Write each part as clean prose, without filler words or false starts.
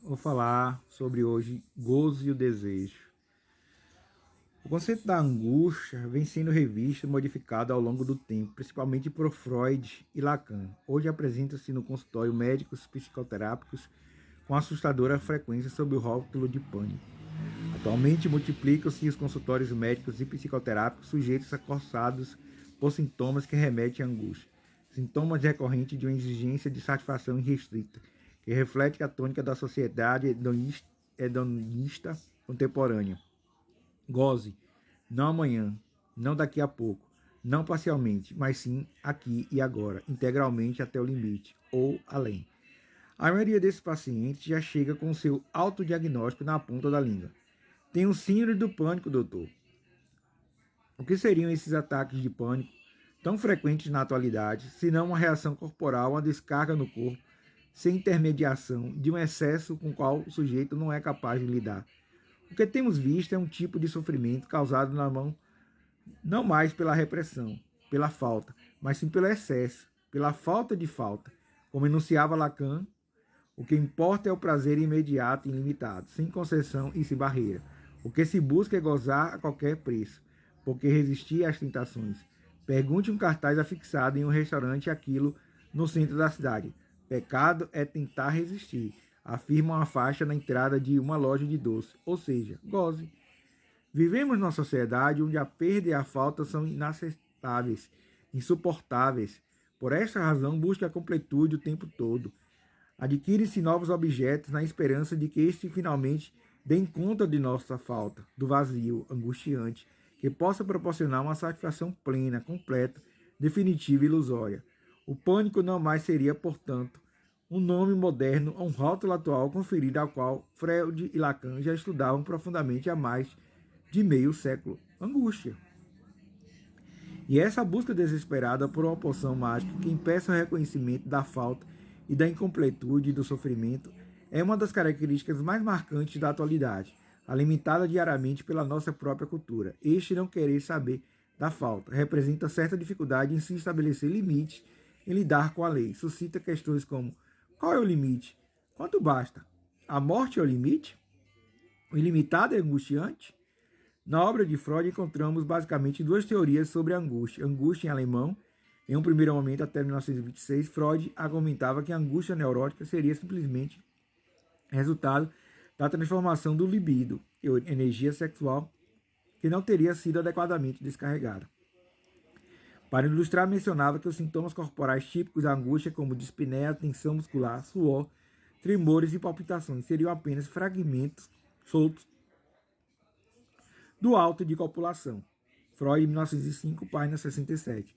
Vou falar sobre hoje gozo e o desejo. O conceito da angústia vem sendo revisto e modificado ao longo do tempo, principalmente por Freud e Lacan. Hoje apresenta-se no consultório médicos psicoterápicos com assustadora frequência sob o rótulo de pânico. Atualmente multiplicam-se os consultórios médicos e psicoterápicos sujeitos acossados por sintomas que remetem à angústia. Sintomas recorrentes de uma exigência de satisfação irrestrita, que reflete a tônica da sociedade hedonista contemporânea. Goze, não amanhã, não daqui a pouco, não parcialmente, mas sim aqui e agora, integralmente até o limite, ou além. A maioria desses pacientes já chega com seu autodiagnóstico na ponta da língua. Tenho síndrome do pânico, doutor. O que seriam esses ataques de pânico, tão frequentes na atualidade, se não uma reação corporal, uma descarga no corpo, sem intermediação de um excesso com o qual o sujeito não é capaz de lidar? O que temos visto é um tipo de sofrimento causado na mão não mais pela repressão, pela falta, mas sim pelo excesso, pela falta de falta. Como enunciava Lacan, o que importa é o prazer imediato e ilimitado, sem concessão e sem barreira. O que se busca é gozar a qualquer preço, porque resistir às tentações. Pergunte um cartaz afixado em um restaurante aquilo no centro da cidade. Pecado é tentar resistir, afirma uma faixa na entrada de uma loja de doce, ou seja, goze. Vivemos numa sociedade onde a perda e a falta são inaceitáveis, insuportáveis. Por esta razão, busca a completude o tempo todo. Adquire-se novos objetos na esperança de que este finalmente deem conta de nossa falta, do vazio angustiante, que possa proporcionar uma satisfação plena, completa, definitiva e ilusória. O pânico não mais seria, portanto, um nome moderno a um rótulo atual conferido ao qual Freud e Lacan já estudavam profundamente há mais de meio século. Angústia. E essa busca desesperada por uma poção mágica que impeça o reconhecimento da falta e da incompletude e do sofrimento é uma das características mais marcantes da atualidade, alimentada diariamente pela nossa própria cultura. Este não querer saber da falta representa certa dificuldade em se estabelecer limites em lidar com a lei. Suscita questões como: qual é o limite? Quanto basta? A morte é o limite? O ilimitado é angustiante? Na obra de Freud encontramos basicamente duas teorias sobre a angústia. Angústia em alemão. Em um primeiro momento, até 1926, Freud argumentava que a angústia neurótica seria simplesmente resultado da transformação do libido, energia sexual, que não teria sido adequadamente descarregada. Para ilustrar, mencionava que os sintomas corporais típicos da angústia, como dispneia, tensão muscular, suor, tremores e palpitações, seriam apenas fragmentos soltos do auto de copulação. Freud, 1905, página 67.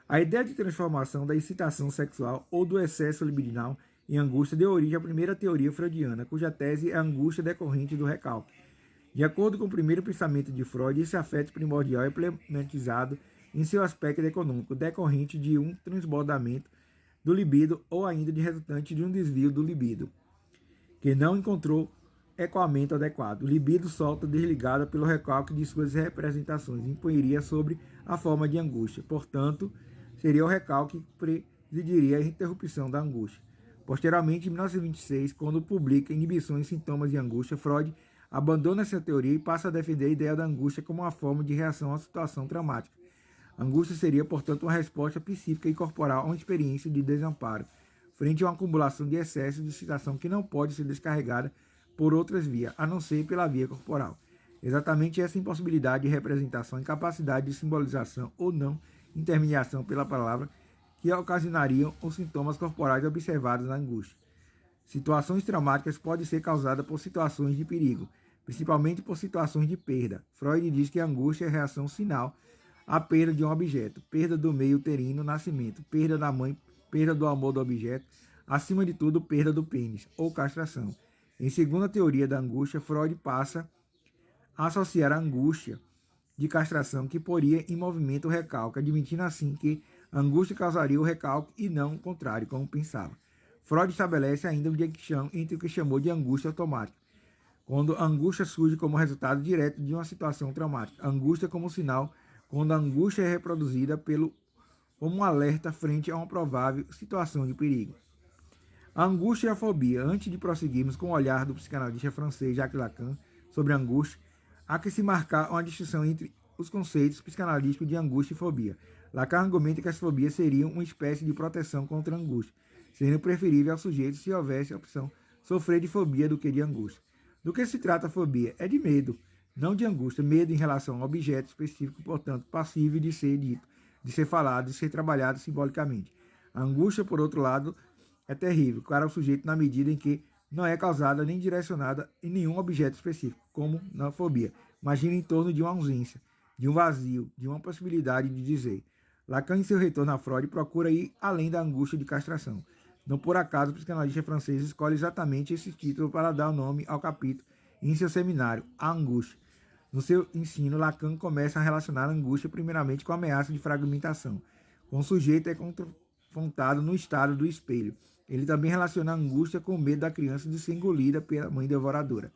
A ideia de transformação da excitação sexual ou do excesso libidinal em angústia deu origem à primeira teoria freudiana, cuja tese é a angústia decorrente do recalque. De acordo com o primeiro pensamento de Freud, esse afeto primordial é pleonetizado em seu aspecto econômico, decorrente de um transbordamento do libido ou ainda de resultante de um desvio do libido, que não encontrou ecoamento adequado. O libido solta desligada pelo recalque de suas representações impunharia sobre a forma de angústia. Portanto, seria o recalque que presidiria a interrupção da angústia. Posteriormente, em 1926, quando publica Inibições e Sintomas de Angústia, Freud abandona essa teoria e passa a defender a ideia da angústia como uma forma de reação à situação traumática. A angústia seria, portanto, uma resposta psíquica e corporal a uma experiência de desamparo, frente a uma acumulação de excesso de excitação que não pode ser descarregada por outras vias, a não ser pela via corporal. Exatamente essa impossibilidade de representação, incapacidade de simbolização ou não intermediação pela palavra que ocasionariam os sintomas corporais observados na angústia. Situações traumáticas podem ser causadas por situações de perigo, principalmente por situações de perda. Freud diz que a angústia é a reação sinal à perda de um objeto, perda do meio uterino, nascimento, perda da mãe, perda do amor do objeto, acima de tudo, perda do pênis, ou castração. Em segunda teoria da angústia, Freud passa a associar a angústia de castração que poria em movimento o recalque, admitindo assim que a angústia causaria o recalque e não o contrário, como pensava. Freud estabelece ainda uma distinção entre o que chamou de angústia automática, quando a angústia surge como resultado direto de uma situação traumática. A angústia como sinal, quando a angústia é reproduzida como um alerta frente a uma provável situação de perigo. A angústia e a fobia. Antes de prosseguirmos com o olhar do psicanalista francês Jacques Lacan sobre a angústia, há que se marcar uma distinção entre os conceitos psicanalísticos de angústia e fobia. Lacan argumenta que as fobias seriam uma espécie de proteção contra a angústia, sendo preferível ao sujeito se houvesse a opção sofrer de fobia do que de angústia. Do que se trata a fobia? É de medo, não de angústia. Medo em relação a um objeto específico, portanto, passível de ser dito, de ser falado, de ser trabalhado simbolicamente. A angústia, por outro lado, é terrível para o sujeito na medida em que não é causada nem direcionada em nenhum objeto específico, como na fobia, mas gira em torno de uma ausência, de um vazio, de uma possibilidade de dizer. Lacan, em seu retorno a Freud, procura ir além da angústia de castração. Não por acaso o psicanalista francês escolhe exatamente esse título para dar o nome ao capítulo em seu seminário, A Angústia. No seu ensino, Lacan começa a relacionar a angústia primeiramente com a ameaça de fragmentação, com o sujeito é confrontado no estado do espelho. Ele também relaciona a angústia com o medo da criança de ser engolida pela mãe devoradora.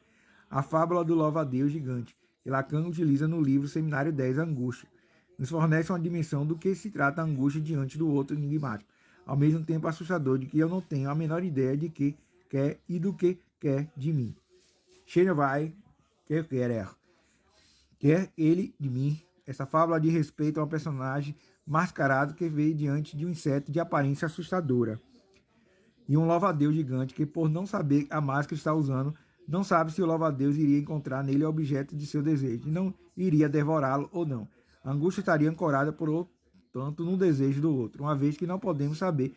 A fábula do louva-a-Deus gigante, que Lacan utiliza no livro Seminário 10, Angústia, nos fornece uma dimensão do que se trata a angústia diante do outro enigmático, ao mesmo tempo assustador de que eu não tenho a menor ideia de que quer e do que quer de mim. Cheira vai, quer ele de mim. Essa fábula diz respeito a um personagem mascarado que veio diante de um inseto de aparência assustadora. E um louva-a-Deus gigante que, por não saber a máscara que está usando, não sabe se o louva-a-Deus iria encontrar nele o objeto de seu desejo e não iria devorá-lo ou não. A angústia estaria ancorada, portanto, no desejo do outro, uma vez que não podemos saber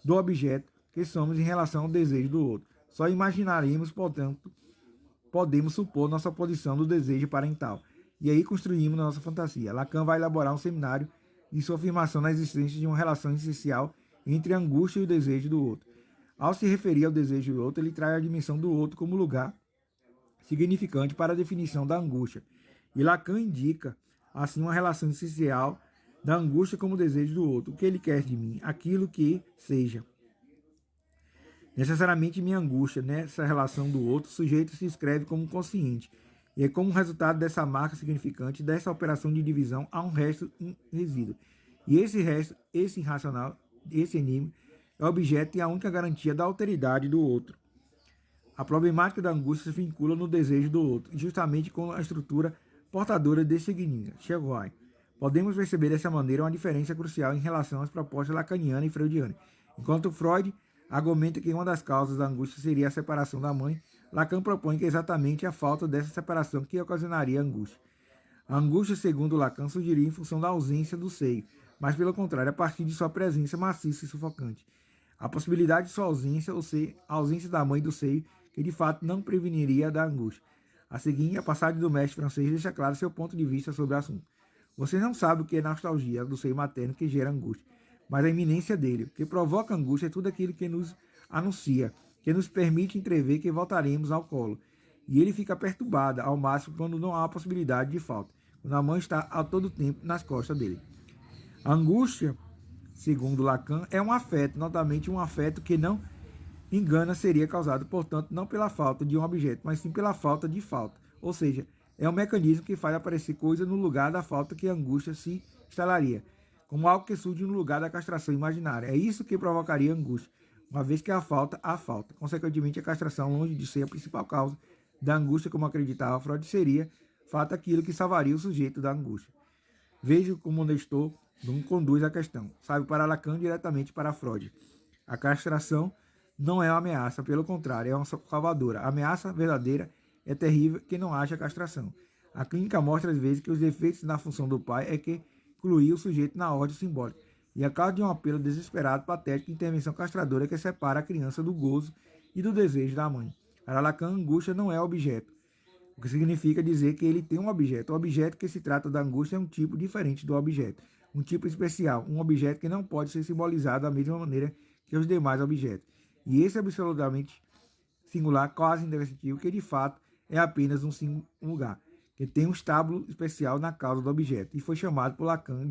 do objeto que somos em relação ao desejo do outro. Só imaginaremos, portanto, podemos supor nossa posição do desejo parental. E aí construímos nossa fantasia. Lacan vai elaborar um seminário de sua afirmação na existência de uma relação essencial entre a angústia e o desejo do outro. Ao se referir ao desejo do outro, ele traz a dimensão do outro como lugar significante para a definição da angústia. E Lacan indica, assim, uma relação essencial da angústia como desejo do outro. O que ele quer de mim? Aquilo que seja. Necessariamente minha angústia, nessa relação do outro, o sujeito se escreve como consciente. E é como resultado dessa marca significante, dessa operação de divisão, há um resto resíduo. E esse resto, esse irracional, esse enigma, é objeto e a única garantia da alteridade do outro. A problemática da angústia se vincula no desejo do outro, justamente com a estrutura portadora desse enigma. Chegou. Podemos perceber dessa maneira uma diferença crucial em relação às propostas lacaniana e freudiana. Enquanto Freud argumenta que uma das causas da angústia seria a separação da mãe, Lacan propõe que é exatamente a falta dessa separação que ocasionaria a angústia. A angústia, segundo Lacan, surgiria em função da ausência do seio, mas pelo contrário, a partir de sua presença maciça e sufocante. A possibilidade de sua ausência, ou seja, a ausência da mãe do seio, que de fato não preveniria da angústia. A seguir, a passagem do mestre francês deixa claro seu ponto de vista sobre o assunto. Você não sabe o que é nostalgia do seio materno que gera angústia, mas a iminência dele. O que provoca angústia é tudo aquilo que nos anuncia, que nos permite entrever que voltaremos ao colo. E ele fica perturbado ao máximo quando não há possibilidade de falta, quando a mãe está a todo tempo nas costas dele. A angústia, segundo Lacan, é um afeto, notadamente um afeto que não engana seria causado, portanto, não pela falta de um objeto, mas sim pela falta de falta. Ou seja, é um mecanismo que faz aparecer coisa no lugar da falta que a angústia se instalaria, como algo que surge no lugar da castração imaginária. É isso que provocaria angústia, uma vez que há falta. Consequentemente, a castração, longe de ser a principal causa da angústia, como acreditava Freud, seria, fato, aquilo que salvaria o sujeito da angústia. Veja como Nestor não conduz a questão. Sabe para Lacan diretamente para Freud. A castração não é uma ameaça, pelo contrário, é uma salvadora. A ameaça verdadeira é terrível que não haja castração. A clínica mostra às vezes que os defeitos na função do pai é que incluir o sujeito na ordem simbólica, e a causa de um apelo desesperado, patético de intervenção castradora que separa a criança do gozo e do desejo da mãe. Para Lacan, angústia não é objeto, o que significa dizer que ele tem um objeto. O objeto que se trata da angústia é um tipo diferente do objeto, um tipo especial, um objeto que não pode ser simbolizado da mesma maneira que os demais objetos. E esse absolutamente singular, quase indescritível, que de fato é apenas um lugar, que tem um estábulo especial na causa do objeto, e foi chamado por Lacan